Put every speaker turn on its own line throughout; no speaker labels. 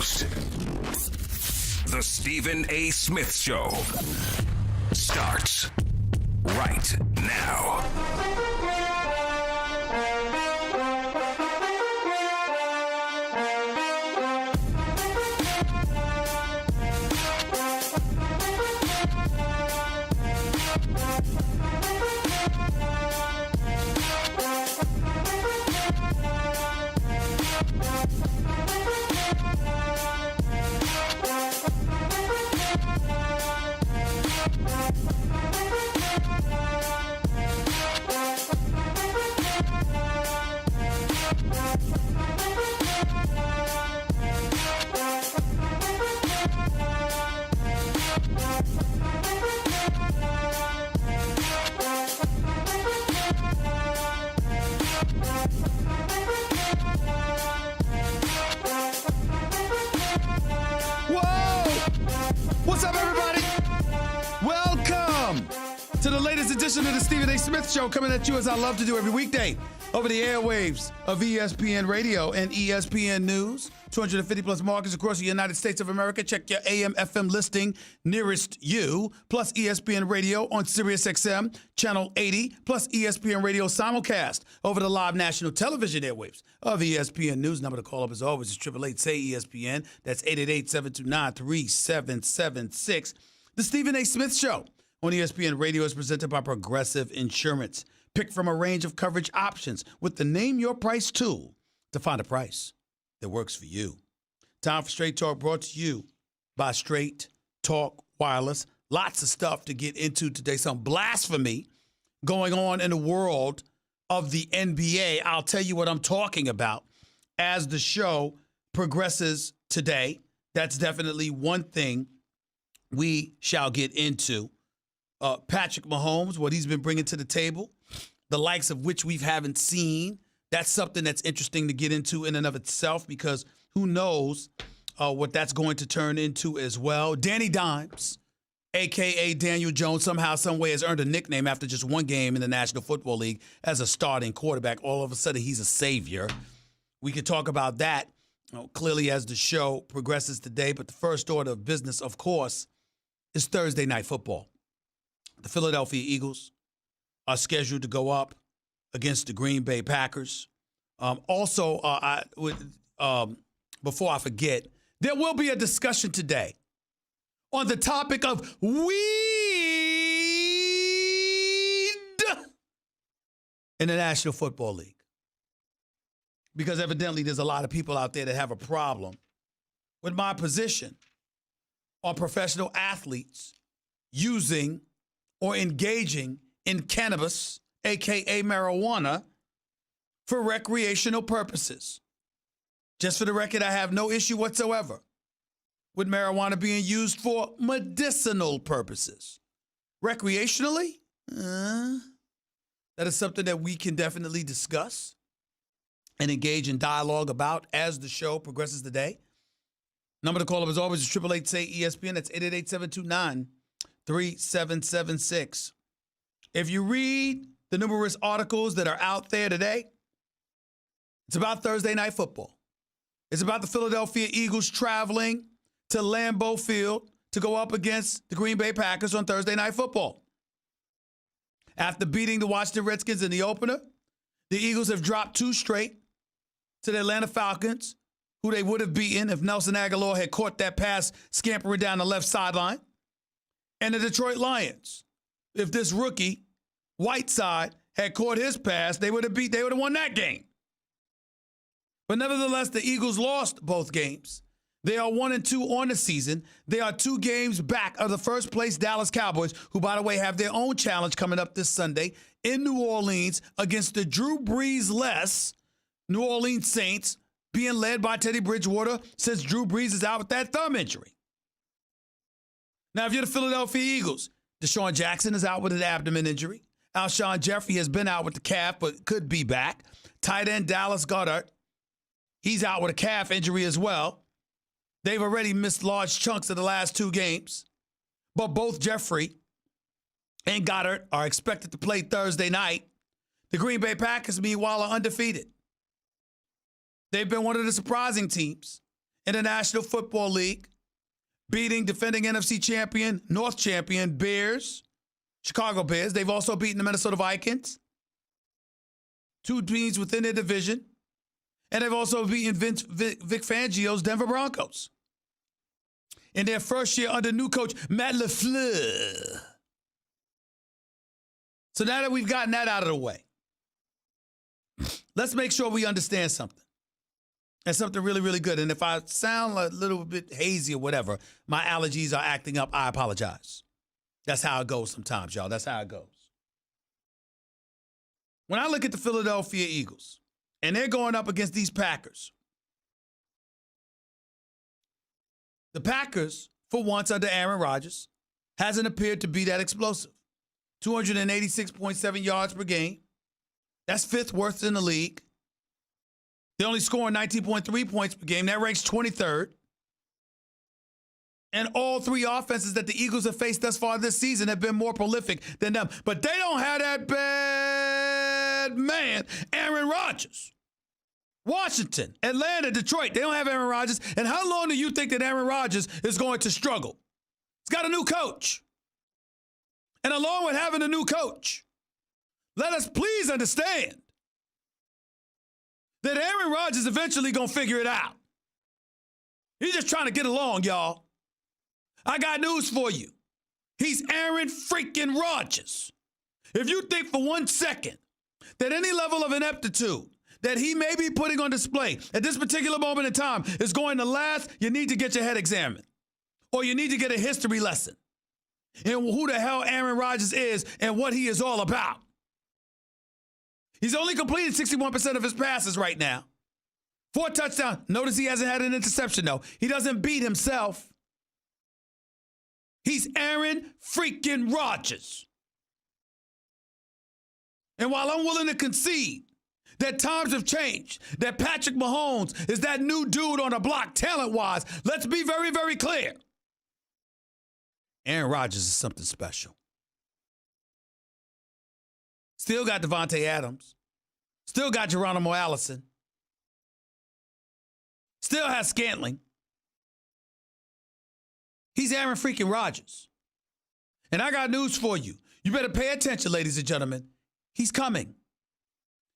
host, The Stephen A. Smith Show, starts right now.
What's up, everybody? Welcome to the latest edition of the Stephen A. Smith Show, coming at you as I love to do every weekday over the airwaves of ESPN Radio and ESPN News. 250 plus markets across the United States of America. Check your AM, FM listing nearest you, plus ESPN Radio on Sirius XM, Channel 80, plus ESPN Radio simulcast over the live national television airwaves of ESPN News. Number to call up as always is 888-SAY-ESPN. That's 888-729-3776. The Stephen A. Smith Show on ESPN Radio is presented by Progressive Insurance. Pick from a range of coverage options with the Name Your Price tool to find a price that works for you. Time for Straight Talk, brought to you by Straight Talk Wireless. Lots of stuff to get into today. Some blasphemy going on in the world of the NBA. I'll tell you what I'm talking about as the show progresses today. That's definitely one thing we shall get into. Patrick Mahomes, what he's been bringing to the table, the likes of which we haven't seen. That's something that's interesting to get into in and of itself, because who knows what that's going to turn into as well. Danny Dimes, a.k.a. Daniel Jones, somehow, some way has earned a nickname after just one game in the National Football League as a starting quarterback. All of a sudden, he's a savior. We could talk about that clearly as the show progresses today. But the first order of business, of course, is Thursday Night Football. The Philadelphia Eagles are scheduled to go up against the Green Bay Packers. Before I forget, there will be a discussion today on the topic of weed in the National Football League. Because evidently there's a lot of people out there that have a problem with my position on professional athletes using or engaging in cannabis, a.k.a. marijuana, for recreational purposes. Just for the record, I have no issue whatsoever with marijuana being used for medicinal purposes. Recreationally, that is something that we can definitely discuss and engage in dialogue about as the show progresses today. Number to call up as always is 888-SAY-ESPN. That's 888-729-3776. If you read the numerous articles that are out there today, it's about Thursday Night Football. It's about the Philadelphia Eagles traveling to Lambeau Field to go up against the Green Bay Packers on Thursday Night Football. After beating the Washington Redskins in the opener, the Eagles have dropped 2 straight to the Atlanta Falcons, who they would have beaten if Nelson Aguilar had caught that pass scampering down the left sideline, and the Detroit Lions. If this rookie, Whiteside, had caught his pass, they would have won that game. But nevertheless, the Eagles lost both games. They are 1-2 on the season. They are 2 games back of the first place Dallas Cowboys, who, by the way, have their own challenge coming up this Sunday in New Orleans against the Drew Brees-less New Orleans Saints, being led by Teddy Bridgewater since Drew Brees is out with that thumb injury. Now, if you're the Philadelphia Eagles, Deshaun Jackson is out with an abdomen injury. Alshon Jeffrey has been out with the calf, but could be back. Tight end Dallas Goedert, he's out with a calf injury as well. They've already missed large chunks of the last 2 games. But both Jeffrey and Goddard are expected to play Thursday night. The Green Bay Packers, meanwhile, are undefeated. They've been one of the surprising teams in the National Football League, beating defending NFC champion, North champion Bears, Chicago Bears. They've also beaten the Minnesota Vikings, two teams within their division. And they've also beaten Vic Fangio's Denver Broncos in their first year under new coach Matt LaFleur. So now that we've gotten that out of the way, let's make sure we understand something. And something really, really good. And if I sound a little bit hazy or whatever, my allergies are acting up, I apologize. That's how it goes sometimes, y'all. That's how it goes. When I look at the Philadelphia Eagles, and they're going up against these Packers, the Packers, for once under Aaron Rodgers, hasn't appeared to be that explosive. 286.7 yards per game. That's fifth worst in the league. They're only scoring 19.3 points per game. That ranks 23rd. And all three offenses that the Eagles have faced thus far this season have been more prolific than them. But they don't have that bad man, Aaron Rodgers. Washington, Atlanta, Detroit, they don't have Aaron Rodgers. And how long do you think that Aaron Rodgers is going to struggle? He's got a new coach. And along with having a new coach, let us please understand that Aaron Rodgers eventually going to figure it out. He's just trying to get along, y'all. I got news for you. He's Aaron freaking Rodgers. If you think for 1 second that any level of ineptitude that he may be putting on display at this particular moment in time is going to last, you need to get your head examined. Or you need to get a history lesson in who the hell Aaron Rodgers is and what he is all about. He's only completed 61% of his passes right now. 4 touchdowns. Notice he hasn't had an interception, though. He doesn't beat himself. He's Aaron freaking Rodgers. And while I'm willing to concede that times have changed, that Patrick Mahomes is that new dude on the block talent-wise, let's be very, very clear. Aaron Rodgers is something special. Still got Devontae Adams. Still got Geronimo Allison. Still has Scantling. He's Aaron freaking Rodgers. And I got news for you. You better pay attention, ladies and gentlemen. He's coming.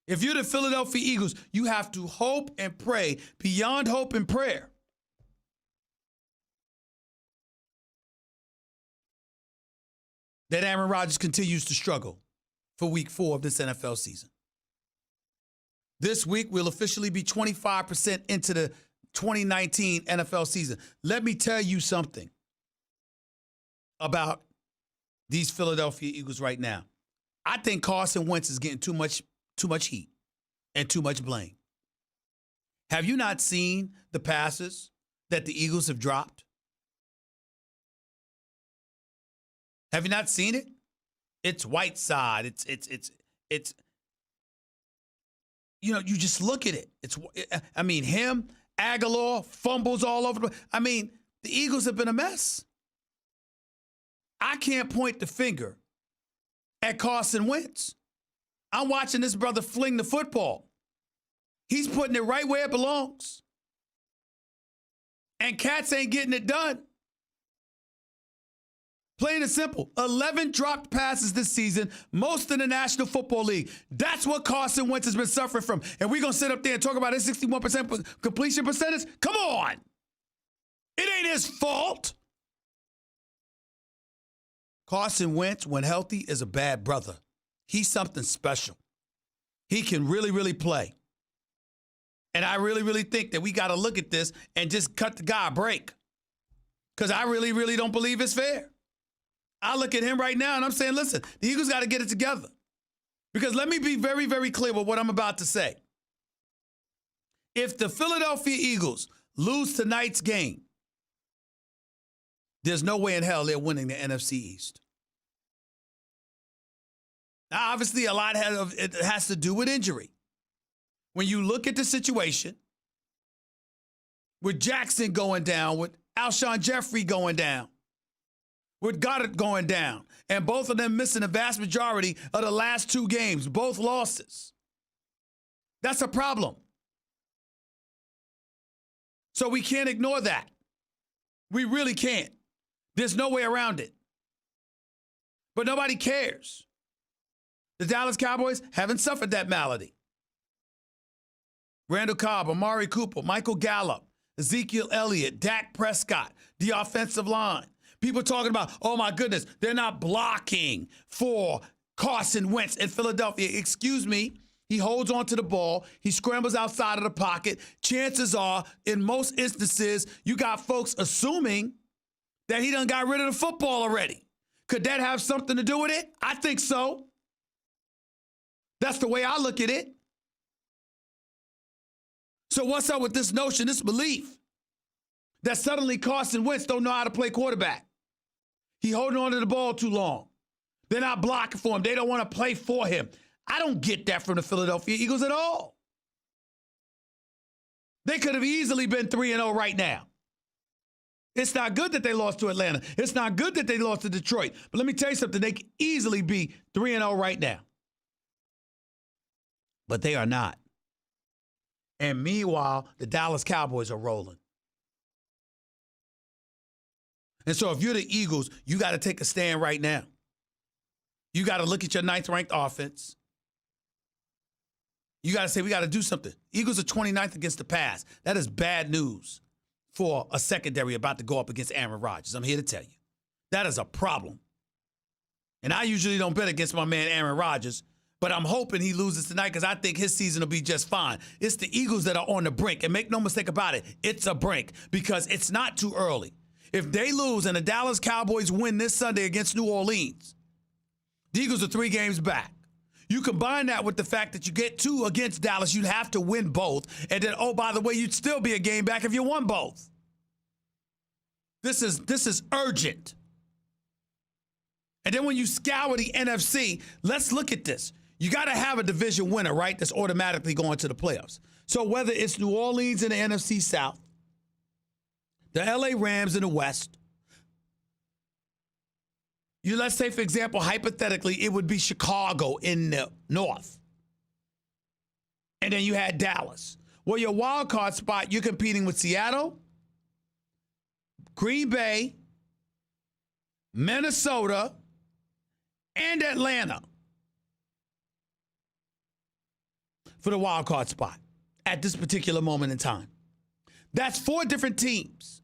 If you're the Philadelphia Eagles, you have to hope and pray beyond hope and prayer that Aaron Rodgers continues to struggle for week 4 of this NFL season. This week, we'll officially be 25% into the 2019 NFL season. Let me tell you something about these Philadelphia Eagles right now. I think Carson Wentz is getting too much heat and too much blame. Have you not seen the passes that the Eagles have dropped? Have you not seen it? It's Whiteside. It's you know, you just look at it. Him, Aguilar, fumbles all over the place. The Eagles have been a mess. I can't point the finger at Carson Wentz. I'm watching this brother fling the football. He's putting it right where it belongs. And cats ain't getting it done. Plain and simple. 11 dropped passes this season, most in the National Football League. That's what Carson Wentz has been suffering from. And we're going to sit up there and talk about his 61% completion percentage? Come on. It ain't his fault. Carson Wentz, when healthy, is a bad brother. He's something special. He can really, really play. And I really, really think that we got to look at this and just cut the guy a break. Because I really, really don't believe it's fair. I look at him right now and I'm saying, listen, the Eagles got to get it together. Because let me be very, very clear with what I'm about to say. If the Philadelphia Eagles lose tonight's game, there's no way in hell they're winning the NFC East. Now, obviously, a lot of it has to do with injury. When you look at the situation with Jackson going down, with Alshon Jeffrey going down, with Goddard going down, and both of them missing the vast majority of the last 2 games, both losses. That's a problem. So we can't ignore that. We really can't. There's no way around it. But nobody cares. The Dallas Cowboys haven't suffered that malady. Randall Cobb, Amari Cooper, Michael Gallup, Ezekiel Elliott, Dak Prescott, the offensive line. People talking about, oh my goodness, they're not blocking for Carson Wentz in Philadelphia. Excuse me. He holds on to the ball. He scrambles outside of the pocket. Chances are, in most instances, you got folks assuming that he done got rid of the football already. Could that have something to do with it? I think so. That's the way I look at it. So what's up with this notion, this belief that suddenly Carson Wentz don't know how to play quarterback? He holding on to the ball too long. They're not blocking for him. They don't want to play for him. I don't get that from the Philadelphia Eagles at all. They could have easily been 3-0 right now. It's not good that they lost to Atlanta. It's not good that they lost to Detroit. But let me tell you something. They could easily be 3-0 right now. But they are not. And meanwhile, the Dallas Cowboys are rolling. And so if you're the Eagles, you got to take a stand right now. You got to look at your ninth-ranked offense. You got to say, we got to do something. Eagles are 29th against the pass. That is bad news for a secondary about to go up against Aaron Rodgers. I'm here to tell you. That is a problem. And I usually don't bet against my man Aaron Rodgers, but I'm hoping he loses tonight because I think his season will be just fine. It's the Eagles that are on the brink. And make no mistake about it, it's a brink because it's not too early. If they lose and the Dallas Cowboys win this Sunday against New Orleans, the Eagles are 3 games back. You combine that with the fact that you get 2 against Dallas, you'd have to win both. And then, oh, by the way, you'd still be a game back if you won both. This is urgent. And then when you scour the NFC, let's look at this. You got to have a division winner, right, that's automatically going to the playoffs. So whether it's New Orleans in the NFC South, the LA Rams in the West, let's say, for example, hypothetically, it would be Chicago in the North. And then you had Dallas. Well, your wild card spot, you're competing with Seattle, Green Bay, Minnesota, and Atlanta for the wild card spot at this particular moment in time. That's 4 different teams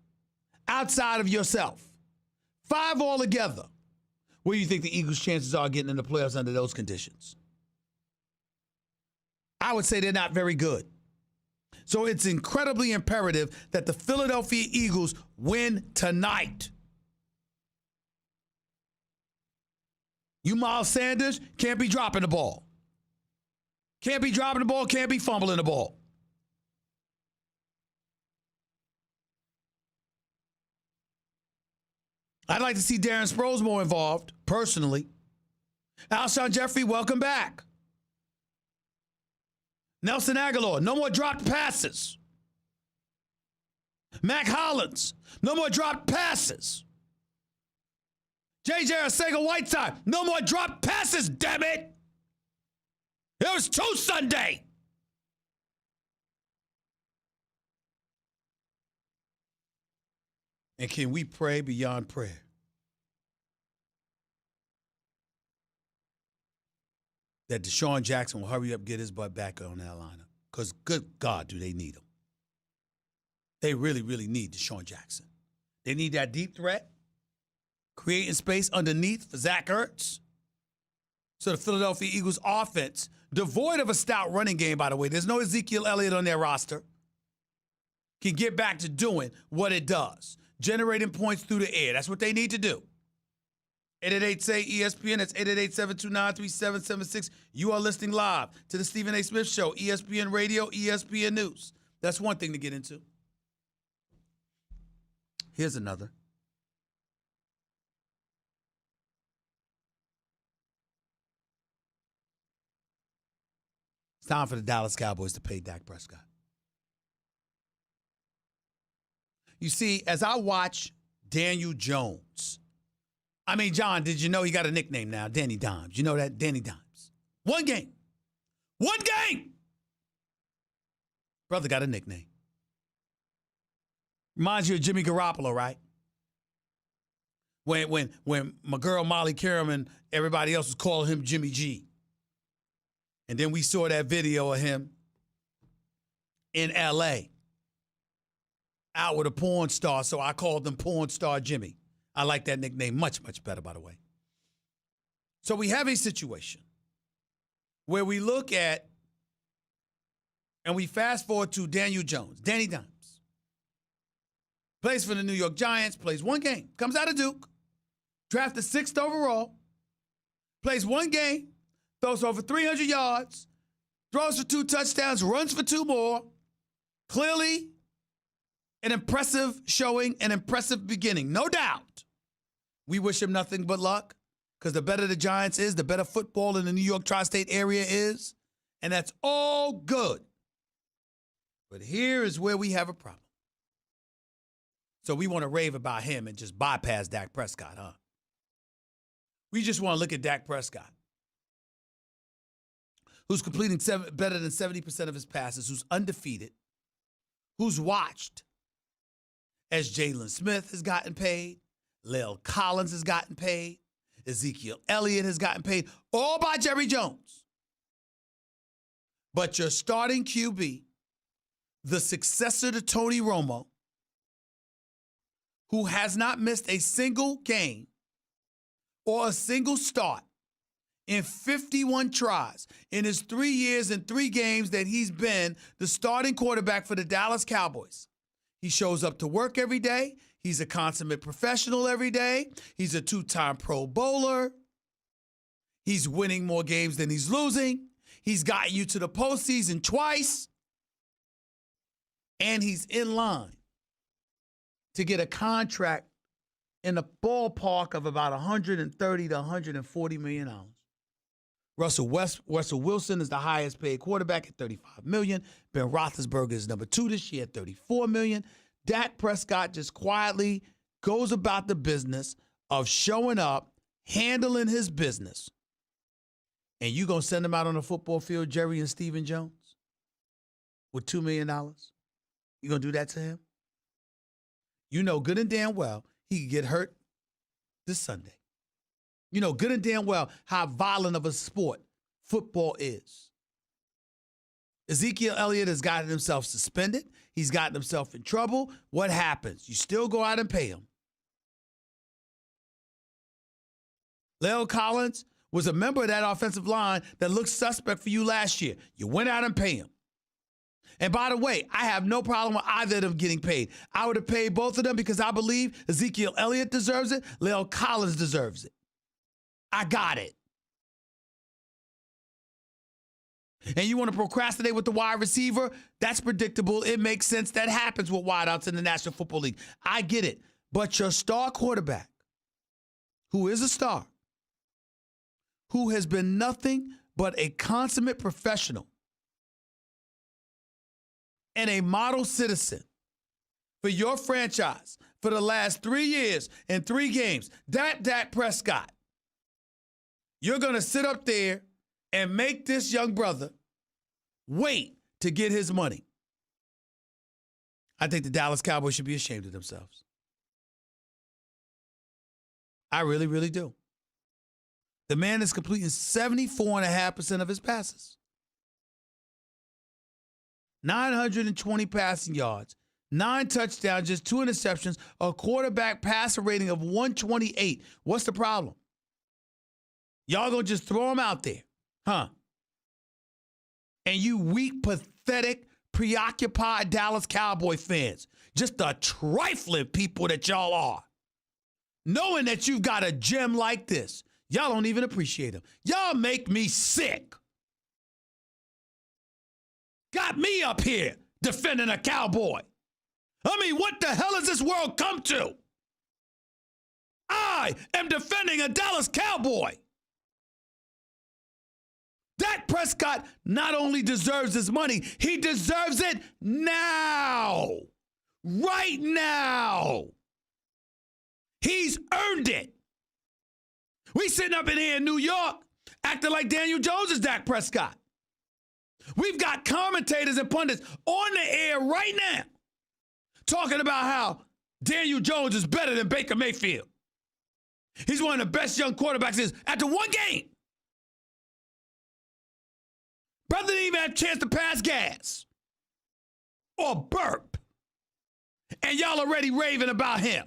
outside of yourself. 5 altogether. What do you think the Eagles' chances are getting in the playoffs under those conditions? I would say they're not very good. So it's incredibly imperative that the Philadelphia Eagles win tonight. You Miles Sanders can't be dropping the ball. Can't be dropping the ball, can't be fumbling the ball. I'd like to see Darren Sproles more involved, personally. Alshon Jeffrey, welcome back. Nelson Aguilar, no more dropped passes. Mac Hollins, no more dropped passes. J.J. Arcega-Whiteside, no more dropped passes, damn it. It was 2 Sunday. And can we pray beyond prayer? That Deshaun Jackson will hurry up, get his butt back on that lineup. Because good God, do they need him. They really, really need Deshaun Jackson. They need that deep threat, creating space underneath for Zach Ertz. So the Philadelphia Eagles offense, devoid of a stout running game, by the way, there's no Ezekiel Elliott on their roster, can get back to doing what it does. Generating points through the air. That's what they need to do. 888-SAY-ESPN. That's 888-729-3776. You are listening live to the Stephen A. Smith Show, ESPN Radio, ESPN News. That's one thing to get into. Here's another. It's time for the Dallas Cowboys to pay Dak Prescott. You see, as I watch Daniel Jones, I mean, John, did you know he got a nickname now? Danny Dimes. You know that? Danny Dimes. 1 game. 1 game! Brother got a nickname. Reminds you of Jimmy Garoppolo, right? When my girl Molly Karam and everybody else was calling him Jimmy G. And then we saw that video of him in L.A. out with a porn star, so I called him Porn Star Jimmy. I like that nickname much, much better, by the way. So we have a situation where we look at and we fast forward to Daniel Jones, Danny Dimes. Plays for the New York Giants, plays one game, comes out of Duke, drafted 6th overall, plays one game, throws over 300 yards, throws for 2 touchdowns, runs for 2 more. Clearly, an impressive showing, an impressive beginning, no doubt. We wish him nothing but luck, because the better the Giants is, the better football in the New York tri-state area is, and that's all good. But here is where we have a problem. So we want to rave about him and just bypass Dak Prescott, huh? We just want to look at Dak Prescott, who's completing better than 70% of his passes, who's undefeated, who's watched as Jalen Smith has gotten paid, La'el Collins has gotten paid, Ezekiel Elliott has gotten paid, all by Jerry Jones. But your starting QB, the successor to Tony Romo, who has not missed a single game or a single start in 51 tries in his 3 years and 3 games that he's been the starting quarterback for the Dallas Cowboys. He shows up to work every day. He's a consummate professional every day. He's a 2-time Pro Bowler. He's winning more games than he's losing. He's gotten you to the postseason twice. And he's in line to get a contract in the ballpark of about $130 to $140 million. Russell Wilson is the highest paid quarterback at $35 million. Ben Roethlisberger is number 2 this year at $34 million. Dak Prescott just quietly goes about the business of showing up, handling his business. And you going to send him out on the football field, Jerry and Stephen Jones, with $2 million? You going to do that to him? You know good and damn well he could get hurt this Sunday. You know good and damn well how violent of a sport football is. Ezekiel Elliott has gotten himself suspended. He's gotten himself in trouble. What happens? You still go out and pay him. La'el Collins was a member of that offensive line that looked suspect for you last year. You went out and paid him. And by the way, I have no problem with either of them getting paid. I would have paid both of them because I believe Ezekiel Elliott deserves it. La'el Collins deserves it. I got it. And you want to procrastinate with the wide receiver? That's predictable. It makes sense. That happens with wideouts in the National Football League. I get it. But your star quarterback, who is a star, who has been nothing but a consummate professional and a model citizen for your franchise for the last 3 years and 3 games, Dak Prescott, you're going to sit up there and make this young brother wait to get his money. I think the Dallas Cowboys should be ashamed of themselves. I really, really do. The man is completing 74.5% of his passes. 920 passing yards, 9 touchdowns, just 2 interceptions, a quarterback passer rating of 128. What's the problem? Y'all gonna just throw him out there, huh? And you weak, pathetic, preoccupied Dallas Cowboy fans, just the trifling people that y'all are, knowing that you've got a gem like this, y'all don't even appreciate him. Y'all make me sick. Got me up here defending a Cowboy. I mean, what the hell has this world come to? I am defending a Dallas Cowboy. Dak Prescott not only deserves his money, he deserves it now. Right now. He's earned it. We sitting up in here in New York acting like Daniel Jones is Dak Prescott. We've got commentators and pundits on the air right now talking about how Daniel Jones is better than Baker Mayfield. He's one of the best young quarterbacks after one game. Brother didn't even have a chance to pass gas or burp. And y'all already raving about him.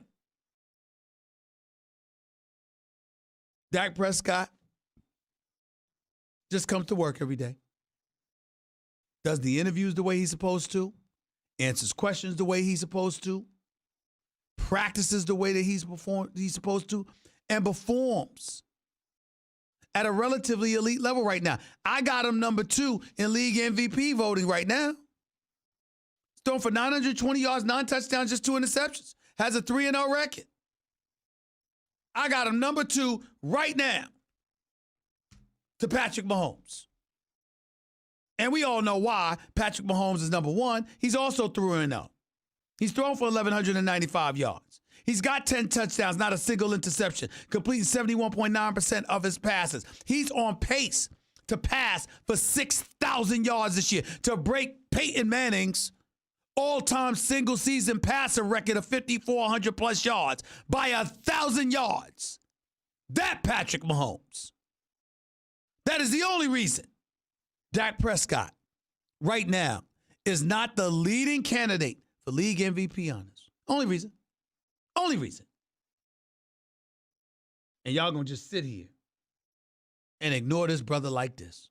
Dak Prescott just comes to work every day. Does the interviews the way he's supposed to. Answers questions the way he's supposed to. Practices the way that he's supposed to. And performs at a relatively elite level right now. I got him number 2 in league MVP voting right now. He's thrown for 920 yards, 9 touchdowns, just 2 interceptions. Has a 3-0 record. I got him number 2 right now to Patrick Mahomes. And we all know why Patrick Mahomes is number 1. He's also 3-0. He's thrown for 1,195 yards. He's got 10 touchdowns, not a single interception, completing 71.9% of his passes. He's on pace to pass for 6,000 yards this year, to break Peyton Manning's all-time single-season passer record of 5,400-plus yards by 1,000 yards. That Patrick Mahomes. That is the only reason Dak Prescott right now is not the leading candidate for league MVP honors. Only reason. Only reason. And y'all gonna just sit here and ignore this brother like this.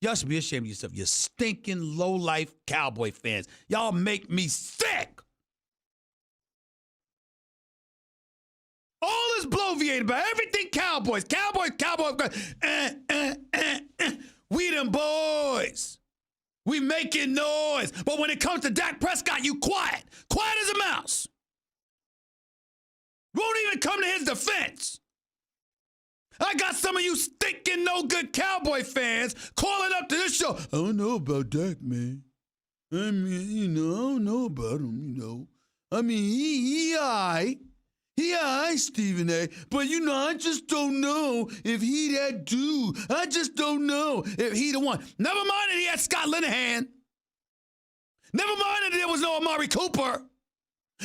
Y'all should be ashamed of yourself. You stinking low-life Cowboy fans. Y'all make me sick. All this bloviating about everything Cowboys. We them boys. We making noise. But when it comes to Dak Prescott, you quiet. Quiet as a mouse. Won't even come to his defense. I got some of you stinking no good Cowboy fans calling up to this show. I don't know about Dak, man. I mean, I don't know about him, I mean, he all right. He all right, Stephen A. But, I just don't know if he that dude. I just don't know if he the one. Never mind that he had Scott Linehan. Never mind that there was no Amari Cooper.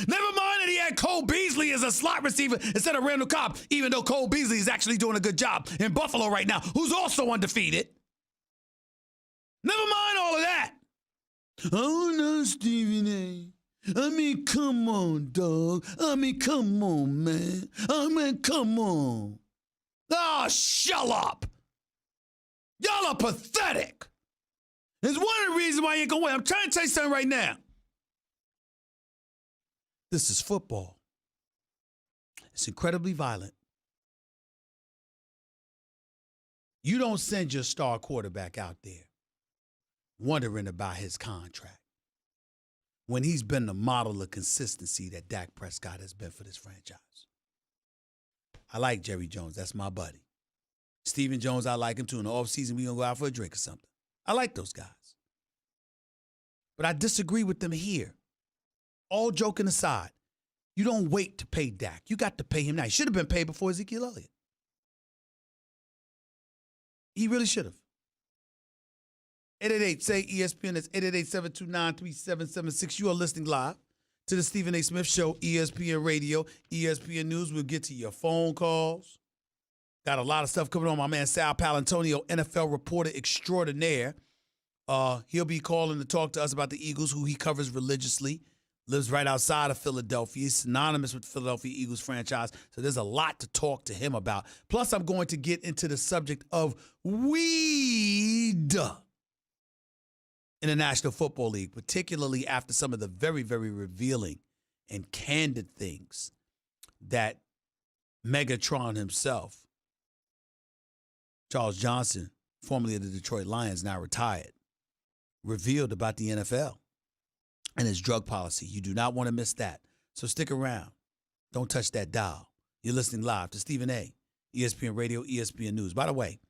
Never mind that he had Cole Beasley as a slot receiver instead of Randall Cobb, even though Cole Beasley is actually doing a good job in Buffalo right now, who's also undefeated. Never mind all of that. Oh, no, Stephen A. I mean, come on, dog. I mean, come on, man. I mean, come on. Oh, shut up. Y'all are pathetic. It's one of the reasons why you ain't gonna win. I'm trying to tell you something right now. This is football. It's incredibly violent. You don't send your star quarterback out there wondering about his contract when he's been the model of consistency that Dak Prescott has been for this franchise. I like Jerry Jones. That's my buddy. Stephen Jones, I like him too. In the offseason, we're going to go out for a drink or something. I like those guys. But I disagree with them here. All joking aside, you don't wait to pay Dak. You got to pay him now. He should have been paid before Ezekiel Elliott. He really should have. 888-SAY-ESPN. That's 888-729-3776. You are listening live to the Stephen A. Smith Show, ESPN Radio, ESPN News. We'll get to your phone calls. Got a lot of stuff coming on. My man Sal Palantonio, NFL reporter extraordinaire. He'll be calling to talk to us about the Eagles, who he covers religiously. Lives right outside of Philadelphia. He's synonymous with the Philadelphia Eagles franchise. So there's a lot to talk to him about. Plus, I'm going to get into the subject of weed in the National Football League, particularly after some of the very, very revealing and candid things that Megatron himself, Charles Johnson, formerly of the Detroit Lions, now retired, revealed about the NFL and its drug policy. You do not want to miss that. So stick around. Don't touch that dial. You're listening live to Stephen A., ESPN Radio, ESPN News. By the way,